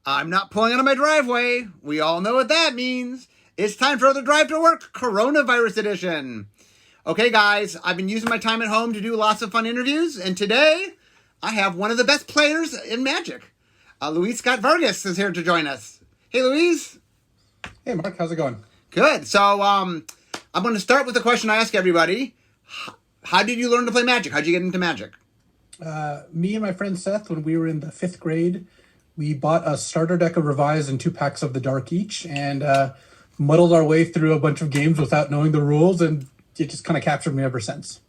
I'm not pulling out of my driveway. We all know what that means. It's time for the Drive to Work Coronavirus Edition. Okay, guys, I've been using my time at home to do lots of fun interviews, and today I have one of the best players in Magic. Luis Scott-Vargas is here to join us. Hey, Luis. Hey, Mark. How's it going? Good. So I'm going to start with the question I ask everybody. How did you learn to play Magic? How'd you get into Magic? Me and my friend Seth, when we were in the 5th grade, we bought a starter deck of Revise and 2 packs of the Dark each, and muddled our way through a bunch of games without knowing the rules, and it just kind of captured me ever since.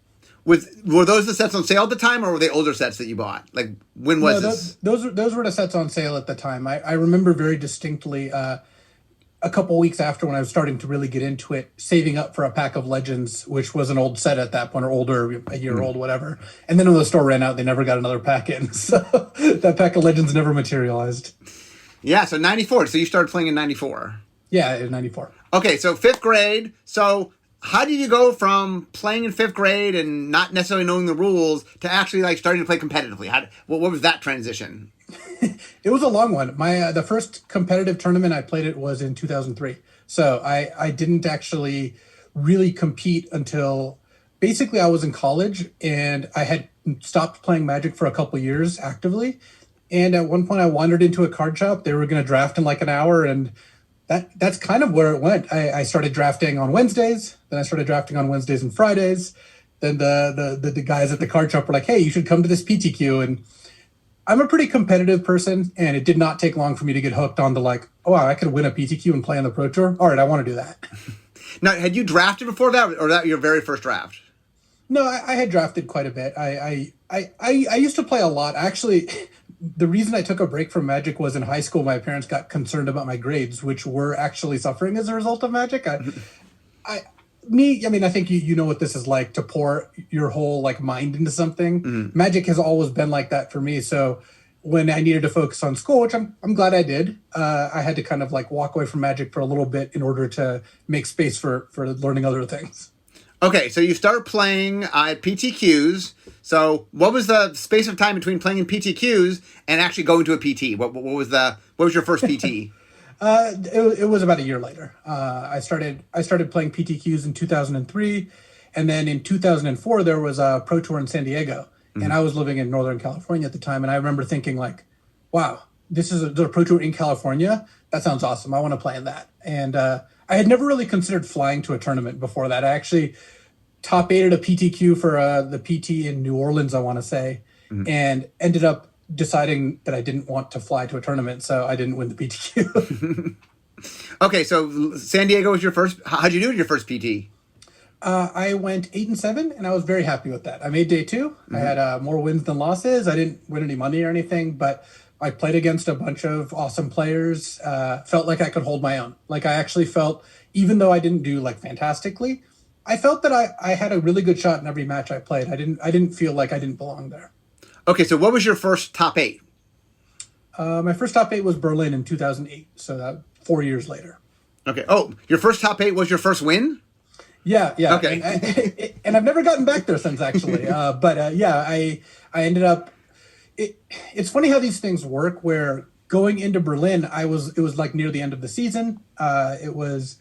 Were those the sets on sale at the time, or were they older sets that you bought? Like, when was this? Those were the sets on sale at the time. I remember very distinctly a couple weeks after, when I was starting to really get into it, saving up for a pack of Legends, which was an old set at that point, or older, a year old, whatever. And then when the store ran out, they never got another pack in. So that pack of Legends never materialized. Yeah, so 94. So you started playing in 94. Yeah, in 94. Okay, so 5th grade. So how did you go from playing in 5th grade and not necessarily knowing the rules to actually like starting to play competitively? What was that transition? It was a long one. The first competitive tournament I played it was in 2003. So I didn't actually really compete until basically I was in college, and I had stopped playing Magic for a couple years actively. And at one point I wandered into a card shop. They were going to draft in like an hour, and that's kind of where it went. I started drafting on Wednesdays. Then I started drafting on Wednesdays and Fridays. Then the guys at the card shop were like, hey, you should come to this PTQ. And I'm a pretty competitive person, and it did not take long for me to get hooked on the like, oh, wow, I could win a PTQ and play on the Pro Tour. All right, I want to do that. Now, had you drafted before that, or that your very first draft? No, I had drafted quite a bit. I used to play a lot. Actually, the reason I took a break from Magic was in high school, my parents got concerned about my grades, which were actually suffering as a result of Magic. I think you know what this is like, to pour your whole like mind into something. Mm-hmm. Magic has always been like that for me. So when I needed to focus on school, which I'm glad I did, I had to kind of like walk away from Magic for a little bit in order to make space for learning other things. Okay, so you start playing at PTQs. So what was the space of time between playing in PTQs and actually going to a PT? What was your first PT? It was about a year later. I started playing PTQs in 2003, and then in 2004 there was a Pro Tour in San Diego, and I was living in Northern California at the time, and I remember thinking like, wow, there's a Pro Tour in California? That sounds awesome. I want to play in that. And I had never really considered flying to a tournament before that. I actually top 8'd a PTQ for the PT in New Orleans, I want to say, and ended up deciding that I didn't want to fly to a tournament, so I didn't win the PTQ. Okay, so San Diego was your first. How'd you do at your first PT? I went 8-7, and I was very happy with that. I made day 2. Mm-hmm. I had more wins than losses. I didn't win any money or anything, but I played against a bunch of awesome players. Felt like I could hold my own. Like I actually felt, even though I didn't do like fantastically, I felt that I had a really good shot in every match I played. I didn't feel like I didn't belong there. Okay, so what was your first top 8? My first top 8 was Berlin in 2008, so that 4 years later. Okay. Oh, your first top 8 was your first win? Yeah. Okay. And I've never gotten back there since, actually. I ended up... It's funny how these things work, where going into Berlin, it was like near the end of the season. It was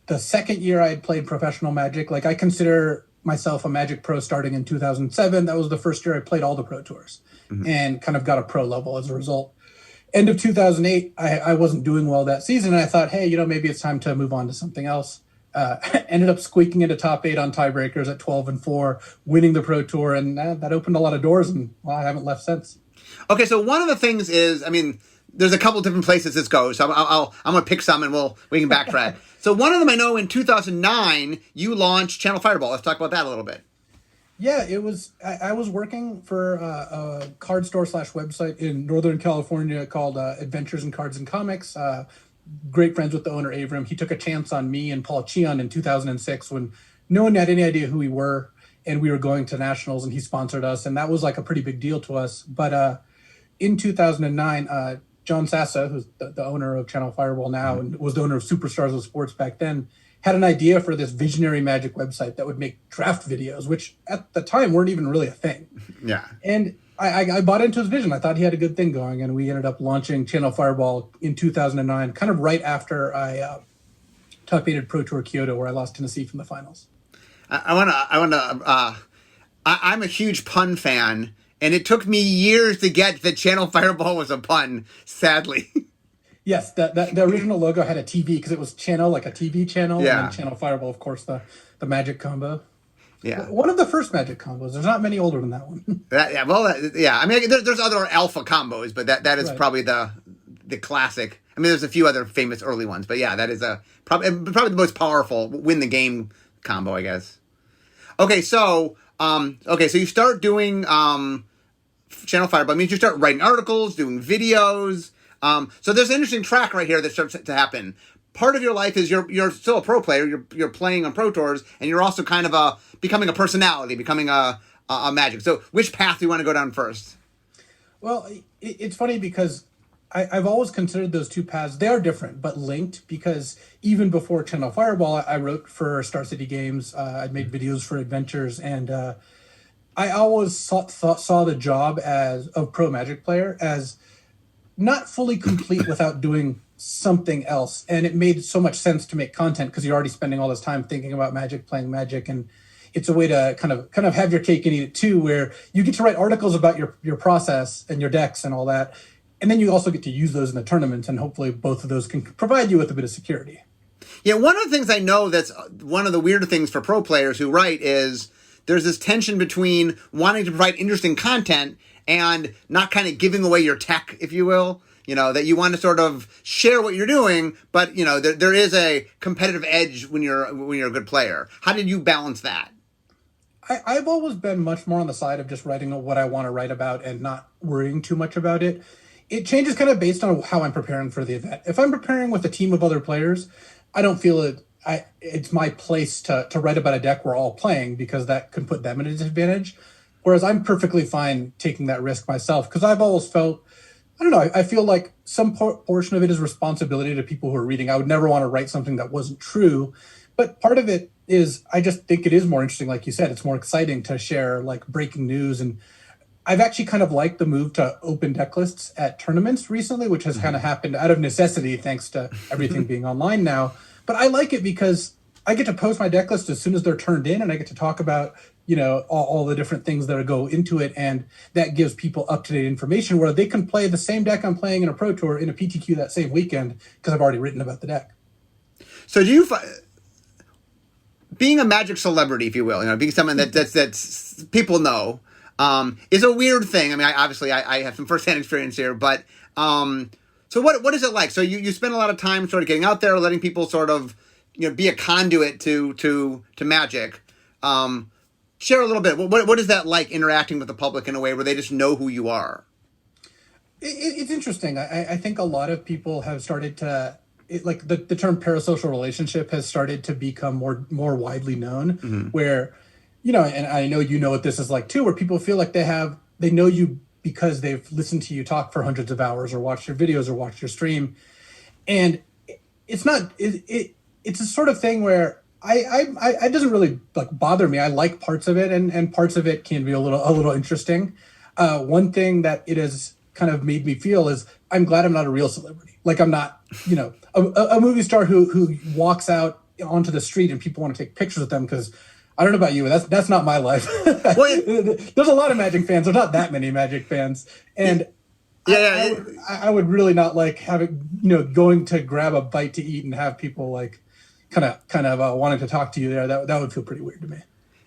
the second year I had played professional Magic. Like, I consider myself a Magic pro starting in 2007. That was the first year I played all the Pro Tours, and kind of got a pro level as a result. End of 2008, I wasn't doing well that season, and I thought, hey, maybe it's time to move on to something else. Ended up squeaking into top 8 on tiebreakers at 12-4, winning the Pro Tour, and that opened a lot of doors, and I haven't left since. Okay, so one of the things is, there's a couple different places this goes. So I'm going to pick some, and we can backtrack. So one of them, I know in 2009, you launched Channel Fireball. Let's talk about that a little bit. Yeah, it was. I was working for a card store / website in Northern California called Adventures in Cards and Comics. Great friends with the owner, Avram. He took a chance on me and Paul Cheon in 2006 when no one had any idea who we were, and we were going to nationals, and he sponsored us, and that was like a pretty big deal to us. But in 2009, John Sassa, who's the owner of Channel Fireball now and was the owner of Superstars of Sports back then, had an idea for this visionary Magic website that would make draft videos, which at the time weren't even really a thing. Yeah. And I bought into his vision. I thought he had a good thing going, and we ended up launching Channel Fireball in 2009, kind of right after I top-aided Pro Tour Kyoto, where I lost Tennessee from the finals. I'm a huge pun fan, and it took me years to get that Channel Fireball was a pun, sadly. Yes, the original logo had a TV because it was channel, like a TV channel, Yeah. and then Channel Fireball, of course, the magic combo. Yeah. One of the first magic combos. There's not many older than that one. I mean, there's other alpha combos, but that is Right. probably the classic. I mean, there's a few other famous early ones, but yeah, that is probably the most powerful win the game combo, I guess. Okay, so you start doing Channel Fireball. It means you start writing articles, doing videos. So there's an interesting track right here that starts to happen. Part of your life is you're still a pro player. You're playing on pro tours, and you're also kind of becoming a personality, becoming a Magic. So which path do you want to go down first? Well, it's funny because I've always considered those two paths. They are different, but linked, because even before Channel Fireball, I wrote for Star City Games. I made videos for Adventures, and I always saw the job as a pro Magic player as not fully complete without doing something else. And it made so much sense to make content because you're already spending all this time thinking about Magic, playing Magic, and it's a way to kind of have your cake and eat it too, where you get to write articles about your process and your decks and all that. And then you also get to use those in the tournament, and hopefully both of those can provide you with a bit of security. Yeah, one of the things I know that's one of the weirder things for pro players who write is there's this tension between wanting to provide interesting content and not kind of giving away your tech, if you will. You know, that you want to sort of share what you're doing, but, you know, there is a competitive edge when you're a good player. How did you balance that? I've always been much more on the side of just writing what I want to write about and not worrying too much about it. It changes kind of based on how I'm preparing for the event. If I'm preparing with a team of other players, I don't feel it's my place to write about a deck we're all playing, because that can put them at a disadvantage. Whereas I'm perfectly fine taking that risk myself, because I've always felt, I don't know, I feel like some portion of it is responsibility to people who are reading. I would never want to write something that wasn't true. But part of it is, I just think it is more interesting. Like you said, it's more exciting to share like breaking news. And I've actually kind of liked the move to open deck lists at tournaments recently, which has kind of happened out of necessity, thanks to everything being online now. But I like it because I get to post my deck list as soon as they're turned in, and I get to talk about, you know, all the different things that go into it. And that gives people up-to-date information where they can play the same deck I'm playing in a Pro Tour in a PTQ that same weekend, because I've already written about the deck. So do you being a Magic celebrity, if you will, you know, being someone that's people know, is a weird thing. I mean, I have some firsthand experience here, but so what is it like? So you spend a lot of time sort of getting out there, letting people sort of, you know, be a conduit to Magic. Share a little bit. What is that like, interacting with the public in a way where they just know who you are? It's interesting. I think a lot of people have started to, like the term parasocial relationship has started to become more widely known, where, you know, and I know you know what this is like too, where people feel like they know you because they've listened to you talk for hundreds of hours or watched your videos or watched your stream. And it's not, it's a sort of thing where it doesn't really like bother me. I like parts of it, and parts of it can be a little interesting. One thing that it has kind of made me feel is I'm glad I'm not a real celebrity. Like I'm not, you know, a movie star who walks out onto the street and people want to take pictures with them, because I don't know about you, but that's not my life. There's a lot of Magic fans. There's not that many Magic fans. And I would really not like having, you know, going to grab a bite to eat and have people like kind of wanting to talk to you there. That would feel pretty weird to me.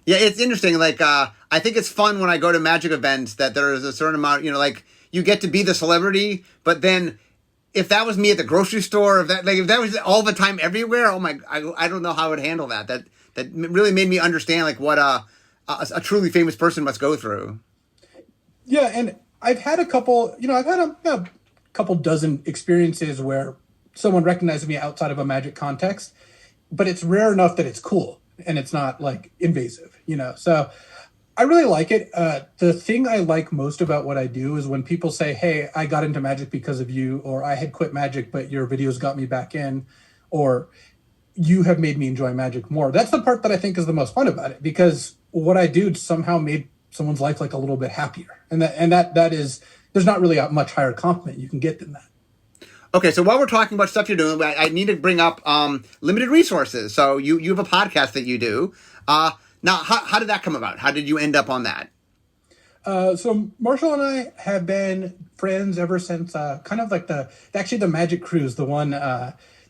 Yeah, it's interesting. Like, I think it's fun when I go to Magic events that there is a certain amount, you know, like you get to be the celebrity, but then if that was me at the grocery store, if that was all the time everywhere, oh my, I don't know how I would handle that. That really made me understand like what a truly famous person must go through. Yeah, and I've had a couple dozen experiences where someone recognizes me outside of a Magic context, but it's rare enough that it's cool and it's not like invasive, you know? So I really like it. The thing I like most about what I do is when people say, hey, I got into Magic because of you, or I had quit Magic, but your videos got me back in, or you have made me enjoy Magic more. That's the part that I think is the most fun about it, because what I do somehow made someone's life like a little bit happier. And that is, there's not really a much higher compliment you can get than that. Okay, so while we're talking about stuff you're doing, I need to bring up limited resources. So you have a podcast that you do. Now, how did that come about? How did you end up on that? So Marshall and I have been friends ever since kind of like the Magic Cruise, the one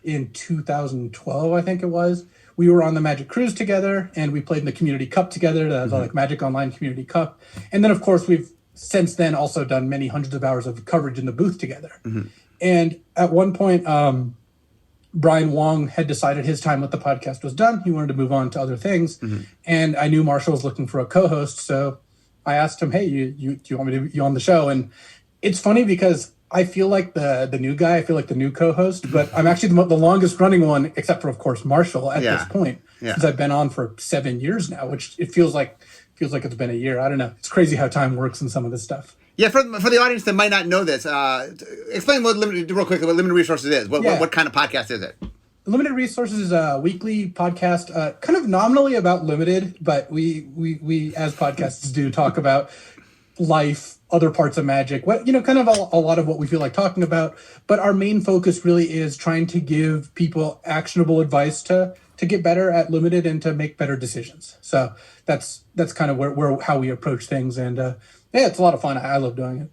in 2012, I think it was. We were on the Magic Cruise together, and we played in the Community Cup together, the like Magic Online Community Cup. And then, of course, we've since then also done many hundreds of hours of coverage in the booth together. Mm-hmm. And at one point, Brian Wong had decided his time with the podcast was done. He wanted to move on to other things. Mm-hmm. And I knew Marshall was looking for a co-host. So I asked him, hey, do you want me to be on the show? And it's funny because I feel like the new guy. I feel like the new co-host. But I'm actually the longest running one, except for, of course, Marshall at this point. Yeah. Since I've been on for 7 years now, which it feels like it's been a year. I don't know. It's crazy how time works in some of this stuff. Yeah, for the audience that might not know this, explain real quickly what Limited Resources is. What kind of podcast is it? Limited Resources is a weekly podcast, kind of nominally about Limited, but we as podcasts do talk about life, other parts of Magic, kind of a lot of what we feel like talking about. But our main focus really is trying to give people actionable advice to get better at Limited and to make better decisions. So that's kind of how we approach things, and it's a lot of fun. I love doing it.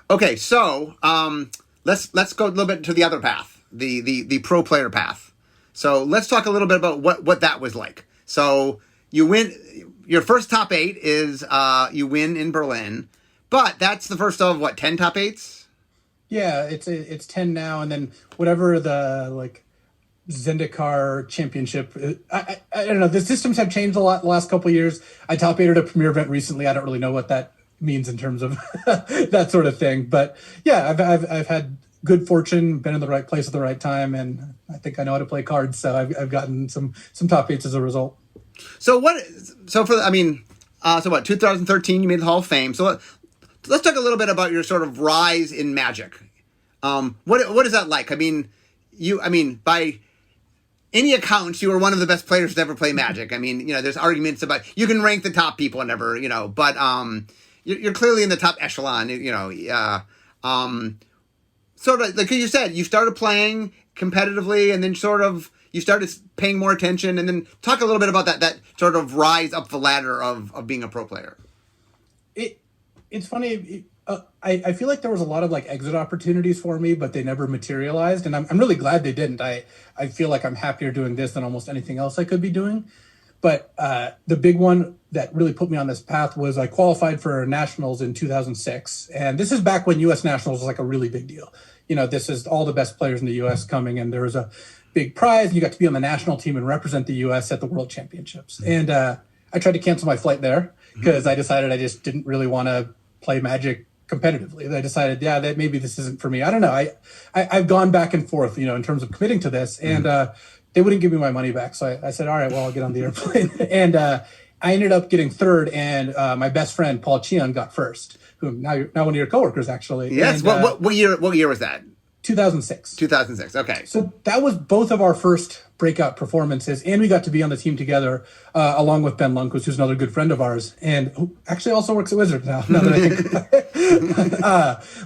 Okay, so let's go a little bit to the other path, the pro player path. So let's talk a little bit about what that was like. So you win your first top 8 is you win in Berlin, but that's the first of 10 top 8s? Yeah, it's 10 now, and then whatever the Zendikar championship. I don't know. The systems have changed a lot the last couple of years. I top 8'd a premier event recently. I don't really know what that means in terms of that sort of thing. But yeah, I've had good fortune, been in the right place at the right time, and I think I know how to play cards. So I've gotten some top 8s as a result. So 2013 you made the Hall of Fame. So let's talk a little bit about your sort of rise in Magic. What is that like? By any accounts, you were one of the best players to ever play Magic. There's arguments about you can rank the top people and never, but you're clearly in the top echelon. Sort of like you said, you started playing competitively, and then sort of you started paying more attention, and then talk a little bit about that sort of rise up the ladder of being a pro player. It's funny. I feel like there was a lot of exit opportunities for me, but they never materialized. And I'm really glad they didn't. I feel like I'm happier doing this than almost anything else I could be doing. But the big one that really put me on this path was I qualified for nationals in 2006. And this is back when U.S. nationals was a really big deal. This is all the best players in the U.S. coming, and there was a big prize. And you got to be on the national team and represent the U.S. at the World Championships. And I tried to cancel my flight there because I decided I just didn't really want to play Magic competitively. I decided, that maybe this isn't for me. I don't know. I've gone back and forth, in terms of committing to this, and they wouldn't give me my money back. So I said, all right, well, I'll get on the airplane. And I ended up getting third, and my best friend, Paul Cheon, got first, who now one of your coworkers, actually. Yes. And, what year was that? 2006. 2006. Okay. So that was both of our first breakout performances, and we got to be on the team together along with Ben Lundquist, who's another good friend of ours, and who actually also works at Wizards now. Now that I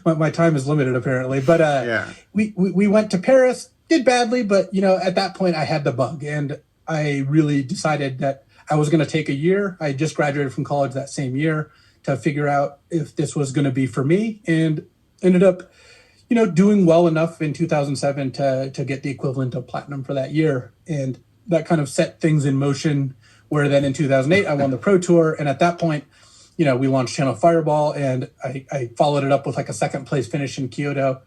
think my time is limited apparently, but we went to Paris, did badly, but at that point I had the bug, and I really decided that I was going to take a year. I just graduated from college that same year to figure out if this was going to be for me, and ended up doing well enough in 2007 to get the equivalent of platinum for that year. And that kind of set things in motion, where then in 2008, I won the Pro Tour. And at that point, we launched Channel Fireball, and I followed it up with a second place finish in Kyoto.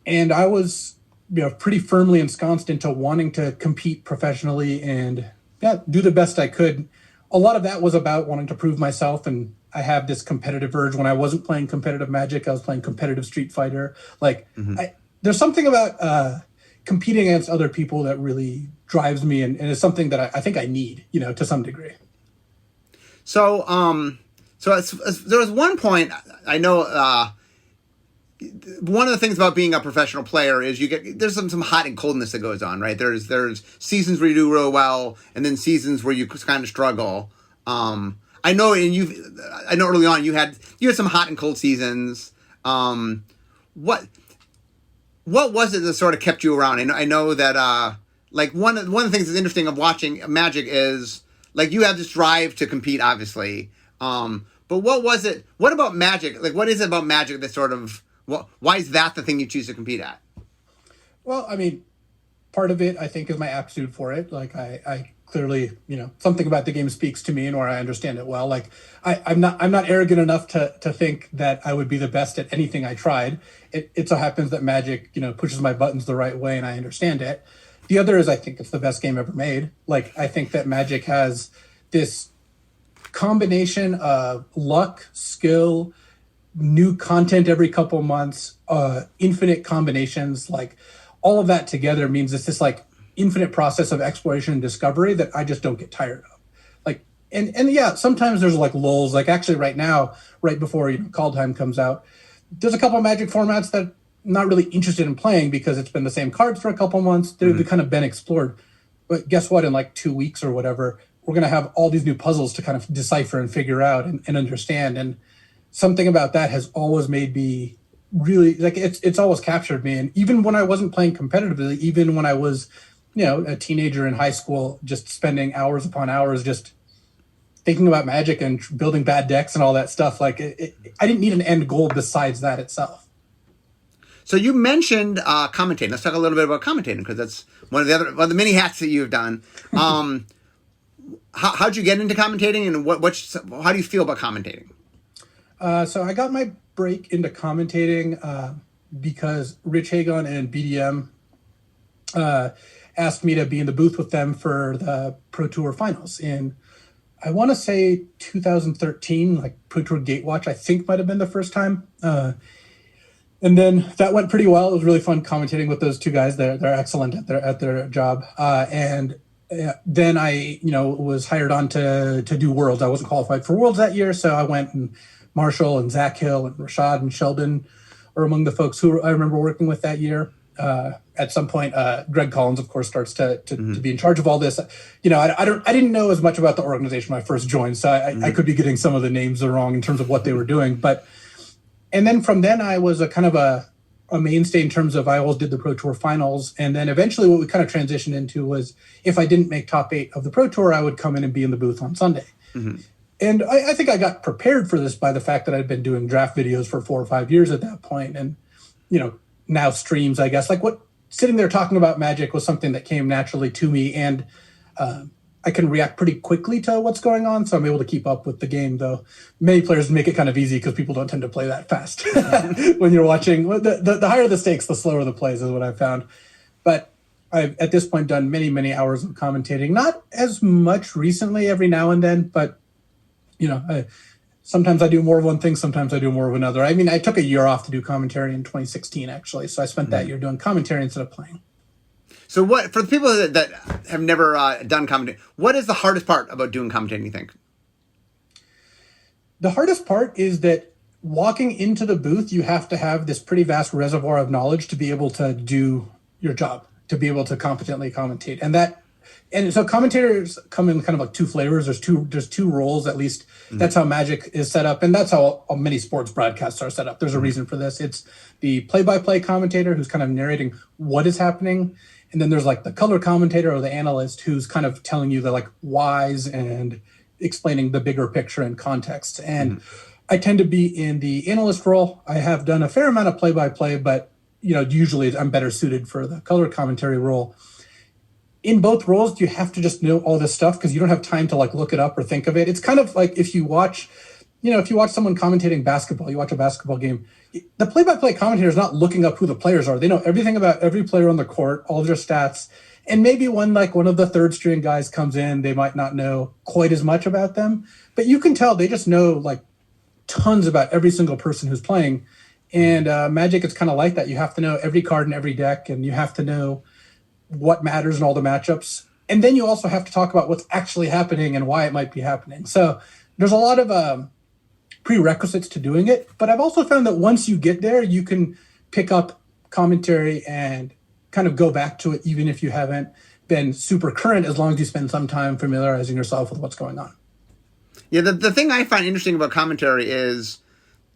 And I was pretty firmly ensconced into wanting to compete professionally and do the best I could. A lot of that was about wanting to prove myself, and I have this competitive urge. When I wasn't playing competitive Magic, I was playing competitive Street Fighter. There's something about competing against other people that really drives me, and is something that I think I need, to some degree. So, there was one point I know. One of the things about being a professional player is there's some hot and coldness that goes on, right? There's seasons where you do real well, and then seasons where you kind of struggle. I know, I know early on you had some hot and cold seasons. What was it that sort of kept you around? I know that like one of the things that's interesting of watching Magic is like you have this drive to compete, obviously. But what was it? What about Magic? Like, what is it about Magic that sort of why is that the thing you choose to compete at? Well, I mean, part of it I think is my aptitude for it. Like I clearly, something about the game speaks to me and where I understand it well. Like I'm not arrogant enough to think that I would be the best at anything I tried. It so happens that Magic, pushes my buttons the right way and I understand it. The other is I think it's the best game ever made. Like I think that Magic has this combination of luck, skill, new content every couple months, infinite combinations, like all of that together means it's this like infinite process of exploration and discovery that I just don't get tired of. Like, and yeah, sometimes there's like lulls. Like actually right now, right before Call Time comes out, there's a couple of Magic formats that I'm not really interested in playing because it's been the same cards for a couple months. They've kind of been explored. But guess what? In like 2 weeks or whatever, we're going to have all these new puzzles to kind of decipher and figure out and understand. And something about that has always made me really like it's always captured me. And even when I wasn't playing competitively, even when I was a teenager in high school, just spending hours upon hours just thinking about Magic and building bad decks and all that stuff, like I didn't need an end goal besides that itself. So you mentioned commentating. Let's talk a little bit about commentating because that's one of the many hats that you've done. How'd you get into commentating, and how do you feel about commentating? So I got my break into commentating because Rich Hagon and BDM asked me to be in the booth with them for the Pro Tour finals in, I want to say 2013, like Pro Tour Gatewatch, I think might have been the first time. And then that went pretty well. It was really fun commentating with those two guys. They're excellent at their job. And then I, was hired on to do Worlds. I wasn't qualified for Worlds that year, so I went, and Marshall and Zach Hill and Rashad and Sheldon are among the folks who I remember working with that year. At some point, Greg Collins, of course, starts to be in charge of all this. I didn't know as much about the organization when I first joined, so I could be getting some of the names wrong in terms of what they were doing. And then from then, I was a kind of a mainstay in terms of I always did the Pro Tour finals. And then eventually what we kind of transitioned into was if I didn't make top 8 of the Pro Tour, I would come in and be in the booth on Sunday. Mm-hmm. And I think I got prepared for this by the fact that I'd been doing draft videos for 4 or 5 years at that point. And, now streams, I guess, like sitting there talking about Magic was something that came naturally to me. And I can react pretty quickly to what's going on. So I'm able to keep up with the game, though many players make it kind of easy because people don't tend to play that fast when you're watching. The higher the stakes, the slower the plays is what I've found. But I've at this point done many, many hours of commentating, not as much recently every now and then, but sometimes I do more of one thing, sometimes I do more of another. I mean, I took a year off to do commentary in 2016, actually. So I spent that year doing commentary instead of playing. So what, for the people that have never done commentating, what is the hardest part about doing commentating, you think? The hardest part is that walking into the booth, you have to have this pretty vast reservoir of knowledge to be able to do your job, to be able to competently commentate. And so commentators come in kind of like 2 flavors. There's two roles, at least. Mm-hmm. That's how Magic is set up. And that's how many sports broadcasts are set up. There's a reason for this. It's the play-by-play commentator who's kind of narrating what is happening. And then there's like the color commentator or the analyst who's kind of telling you the like whys and explaining the bigger picture and context. And I tend to be in the analyst role. I have done a fair amount of play-by-play, but usually I'm better suited for the color commentary role. In both roles, you have to just know all this stuff because you don't have time to like look it up or think of it. It's kind of like if you watch someone commentating basketball, you watch a basketball game, the play-by-play commentator is not looking up who the players are. They know everything about every player on the court, all their stats. And maybe when like one of the third string guys comes in, they might not know quite as much about them, but you can tell they just know like tons about every single person who's playing. And Magic is kind of like that. You have to know every card in every deck, and you have to know what matters in all the matchups. And then you also have to talk about what's actually happening and why it might be happening. So there's a lot of prerequisites to doing it. But I've also found that once you get there, you can pick up commentary and kind of go back to it, even if you haven't been super current, as long as you spend some time familiarizing yourself with what's going on. Yeah, the thing I find interesting about commentary is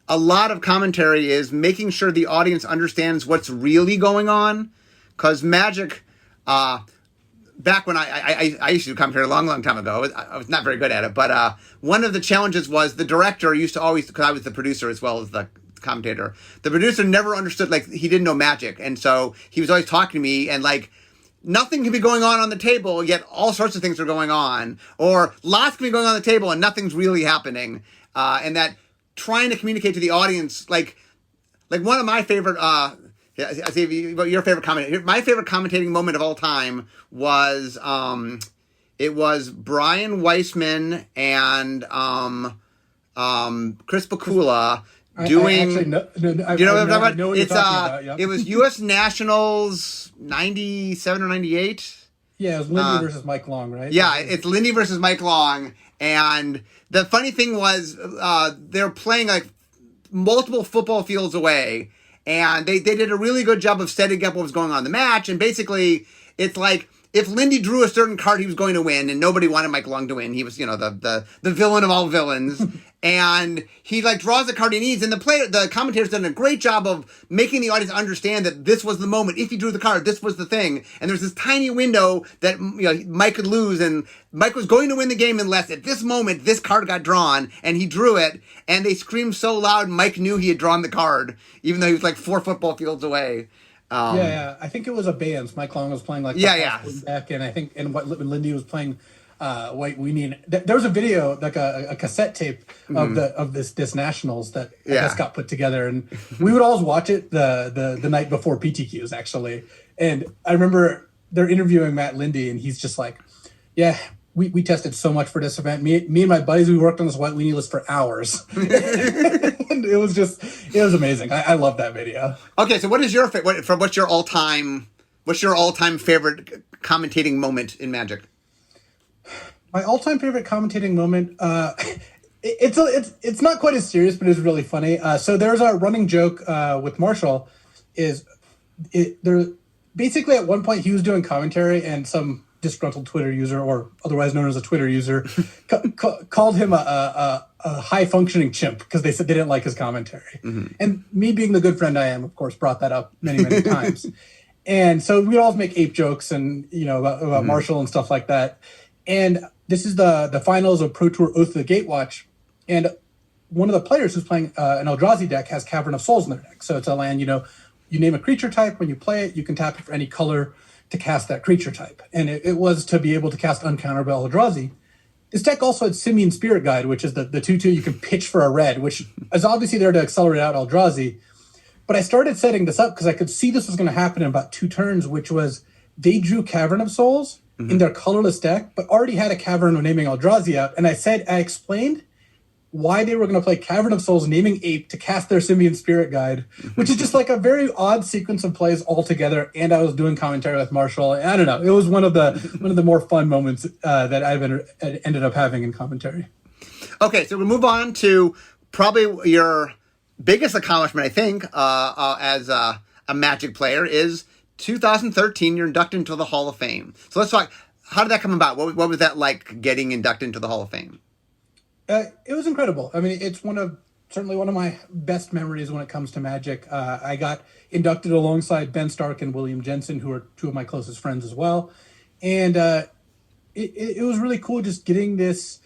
a lot of commentary is making sure the audience understands what's really going on. Because Magic, back when I used to do commentary a long, long time ago, I was not very good at it. But one of the challenges was the director used to always, because I was the producer as well as the commentator, the producer never understood, like, he didn't know Magic. And so he was always talking to me and, like, nothing can be going on the table, yet all sorts of things are going on. Or lots can be going on the table and nothing's really happening. And that trying to communicate to the audience, like one of my favorite, I see your favorite comment. My favorite commentating moment of all time was, it was Brian Weissman and Chris Bakula doing. You know what I'm talking about? It's yep. It was U.S. Nationals 97 or 98. Yeah, it was Lindy versus Mike Long, right? Yeah, it's Lindy versus Mike Long, and the funny thing was they're playing like multiple football fields away, and they did a really good job of setting up what was going on in the match, and basically it's like, if Lindy drew a certain card, he was going to win, and nobody wanted Mike Long to win. He was, the villain of all villains. And he, like, draws the card he needs, and the commentator's done a great job of making the audience understand that this was the moment. If he drew the card, this was the thing. And there's this tiny window that, Mike could lose, and Mike was going to win the game unless at this moment this card got drawn, and he drew it, and they screamed so loud Mike knew he had drawn the card, even though he was, like, 4 football fields away. Yeah. I think it was a band. Mike Long was playing like back, and I think what Lindy was playing White Weenie. There was a video, like a cassette tape of this Nationals that I guess got put together, and we would always watch it the night before PTQs actually. And I remember they're interviewing Matt Lindy, and he's just like, "Yeah, we tested so much for this event. Me and my buddies, we worked on this White Weenie list for hours." And it was amazing. I love that video. Okay, so what's your all-time favorite commentating moment in Magic? My all-time favorite commentating moment, it's not quite as serious, but it's really funny. So there's a running joke with Marshall, basically at one point he was doing commentary, and some disgruntled Twitter user, or otherwise known as a Twitter user, called him a high-functioning chimp because they said they didn't like his commentary. Mm-hmm. And me being the good friend I am, of course, brought that up many, many times. And so we'd always make ape jokes and, about Marshall and stuff like that. And this is the finals of Pro Tour Oath of the Gatewatch. And one of the players who's playing an Eldrazi deck has Cavern of Souls in their deck. So it's a land, you name a creature type. When you play it, you can tap it for any color to cast that creature type. And it was to be able to cast Uncounterable Eldrazi. This deck also had Simian Spirit Guide, which is the 2/2 you can pitch for a red, which is obviously there to accelerate out Eldrazi. But I started setting this up because I could see this was going to happen in about 2 turns, which was they drew Cavern of Souls in their colorless deck, but already had a Cavern of naming Eldrazi out. And I explained why they were going to play Cavern of Souls naming ape to cast their Simian Spirit Guide, which is just like a very odd sequence of plays altogether. And I was doing commentary with Marshall. I don't know. It was one of the more fun moments that I've ended up having in commentary. Okay, so we'll move on to probably your biggest accomplishment, I think, as a Magic player is 2013. You're inducted into the Hall of Fame. So let's talk. How did that come about? What was that like, getting inducted into the Hall of Fame? It was incredible. I mean, it's certainly one of my best memories when it comes to Magic. I got inducted alongside Ben Stark and William Jensen, who are 2 of my closest friends as well. And it was really cool just getting this,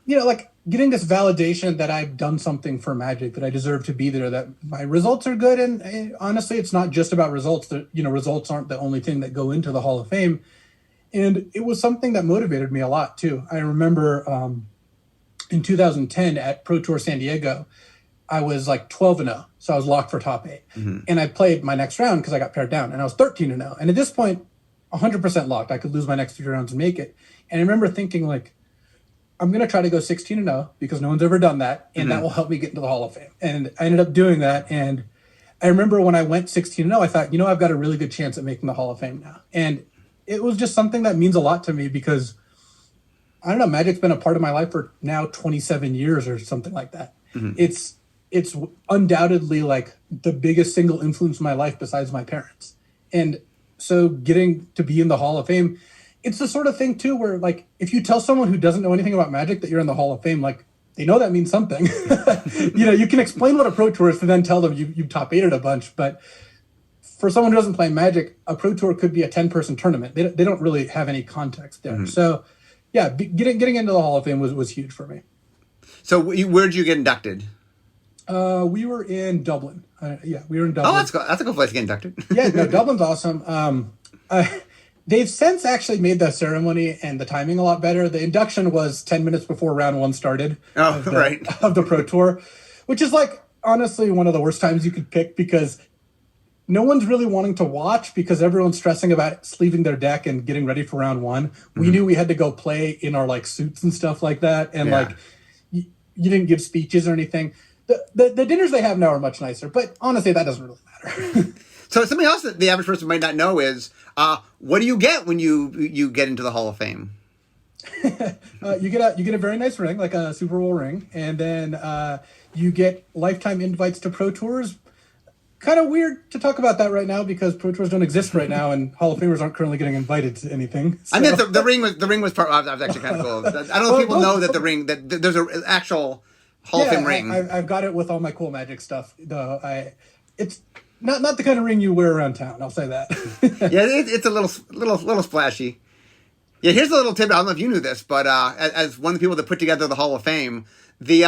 getting this validation that I've done something for Magic, that I deserve to be there, that my results are good. And honestly, it's not just about results. Results aren't the only thing that go into the Hall of Fame. And it was something that motivated me a lot, too. I remember in 2010 at Pro Tour San Diego, I was like 12-0, so I was locked for top 8. Mm-hmm. And I played my next round because I got paired down, and I was 13-0. And at this point, 100% locked. I could lose my next 3 rounds and make it. And I remember thinking, like, I'm going to try to go 16-0 because no one's ever done that, and that will help me get into the Hall of Fame. And I ended up doing that. And I remember when I went 16-0, I thought, I've got a really good chance at making the Hall of Fame now. And it was just something that means a lot to me because, I don't know, Magic's been a part of my life for now 27 years or something like that. Mm-hmm. It's undoubtedly like the biggest single influence in my life besides my parents. And so getting to be in the Hall of Fame, it's the sort of thing too where like if you tell someone who doesn't know anything about Magic that you're in the Hall of Fame, like they know that means something. You can explain what a Pro Tour is to then tell them you top 8'd a bunch, but for someone who doesn't play Magic, a Pro Tour could be a 10-person tournament. They don't really have any context there. So yeah, getting into the Hall of Fame was huge for me. So where'd you get inducted? We were in Dublin. We were in Dublin. Oh, that's a cool place to get inducted. Yeah, no, Dublin's awesome. They've since actually made the ceremony and the timing a lot better. The induction was 10 minutes before round 1 started. Oh, right. Of the Pro Tour, which is like honestly one of the worst times you could pick because no one's really wanting to watch because everyone's stressing about sleeving their deck and getting ready for round 1. We knew we had to go play in our like suits and stuff like that, and like you didn't give speeches or anything. The dinners they have now are much nicer, but honestly, that doesn't really matter. So something else that the average person might not know is, what do you get when you get into the Hall of Fame? You get a very nice ring, like a Super Bowl ring, and then you get lifetime invites to Pro Tours. Kind of weird to talk about that right now because Pro Tours don't exist right now, and Hall of Famers aren't currently getting invited to anything. So. I mean, the ring was part. I was actually kind of cool. I don't know if people know that the ring that there's an actual Hall of Fame ring. I've got it with all my cool Magic stuff. Though it's not the kind of ring you wear around town. I'll say that. Yeah, it's a little splashy. Yeah, here's a little tidbit. I don't know if you knew this, but as one of the people that put together the Hall of Fame, the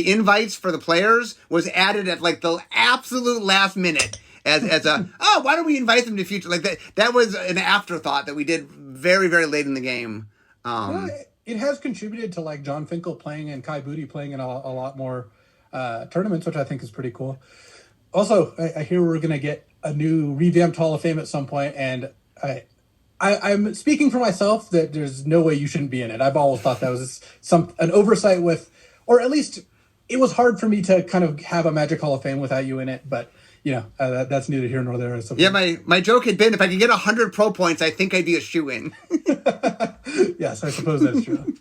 invites for the players was added at like the absolute last minute as a why don't we invite them to future like that was an afterthought that we did very, very late in the game. Well, it has contributed to like John Finkel playing and Kai Booty playing in a lot more tournaments, which I think is pretty cool. Also, I hear we're going to get a new revamped Hall of Fame at some point, and I'm speaking for myself that there's no way you shouldn't be in it. I've always thought that was an oversight with, or at least it was hard for me to kind of have a Magic Hall of Fame without you in it, but that's neither here nor there. Yeah, my joke had been if I could get 100 pro points, I think I'd be a shoo-in. Yes, I suppose that's true.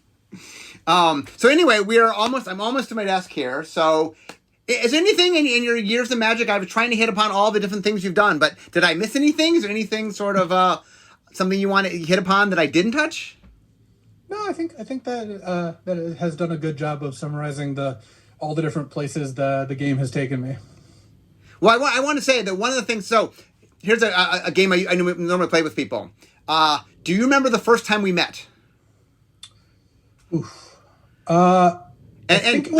So anyway, I'm almost to my desk here. So is there anything in your years of Magic? I was trying to hit upon all the different things you've done, but did I miss anything? Is there anything sort of something you want to hit upon that I didn't touch? No, I think that that it has done a good job of summarizing all the different places the game has taken me. Well, I want to say that one of the things. So here's a game I normally play with people. Do you remember the first time we met? Oof. I think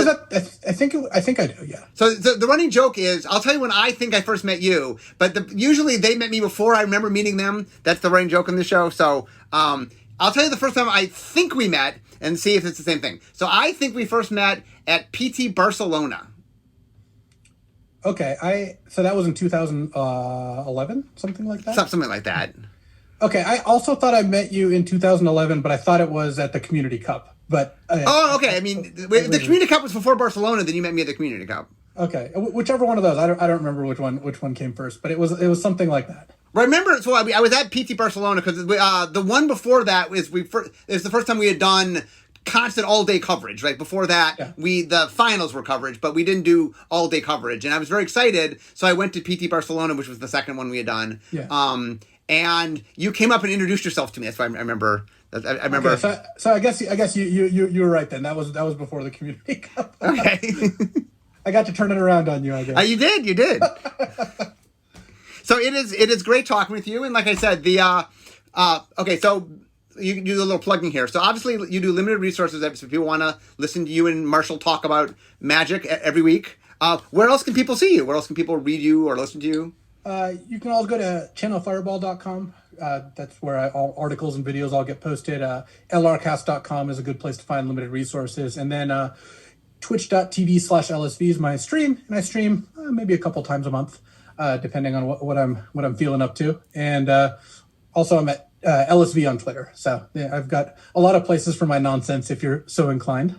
I do. Yeah. So the running joke is, I'll tell you when I think I first met you, but usually they met me before I remember meeting them. That's the running joke in the show. So I'll tell you the first time I think we met and see if it's the same thing. So I think we first met at PT Barcelona. Okay, so that was in 2011, something like that? Something like that. Okay, I also thought I met you in 2011, but I thought it was at the Community Cup. But okay. I mean, if the Community Cup was before Barcelona, then you met me at the Community Cup. Okay, whichever one of those. I don't remember which one came first, but it was something like that. Remember, so I was at PT Barcelona because the one before that is the first time we had done constant all-day coverage, right? Before that, the finals were coverage, but we didn't do all-day coverage. And I was very excited, so I went to PT Barcelona, which was the second one we had done. Yeah. And you came up and introduced yourself to me. That's why I remember. I remember. Okay, so I guess you were right then. That was before the Community Cup. Okay. I got to turn it around on you, I guess. You did. So it is great talking with you. And like I said, okay, so you do a little plugging here. So obviously you do limited resources. So if people want to listen to you and Marshall talk about Magic every week, where else can people see you? Where else can people read you or listen to you? You can always go to channelfireball.com. That's where all articles and videos all get posted. lrcast.com is a good place to find limited resources. And then twitch.tv/LSV is my stream. And I stream maybe a couple times a month, depending on what I'm feeling up to. And also I'm at LSV on Twitter. So yeah, I've got a lot of places for my nonsense if you're so inclined.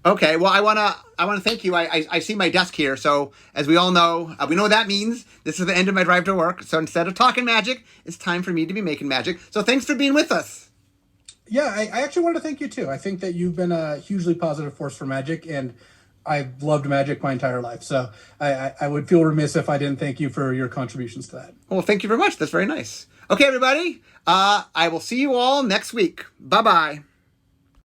Okay, well, I wanna thank you. I see my desk here, so as we all know, we know what that means. This is the end of my drive to work. So instead of talking Magic, it's time for me to be making Magic. So thanks for being with us. Yeah, I actually wanted to thank you too. I think that you've been a hugely positive force for Magic, and I've loved Magic my entire life. So I would feel remiss if I didn't thank you for your contributions to that. Well, thank you very much. That's very nice. Okay, everybody. I will see you all next week. Bye-bye.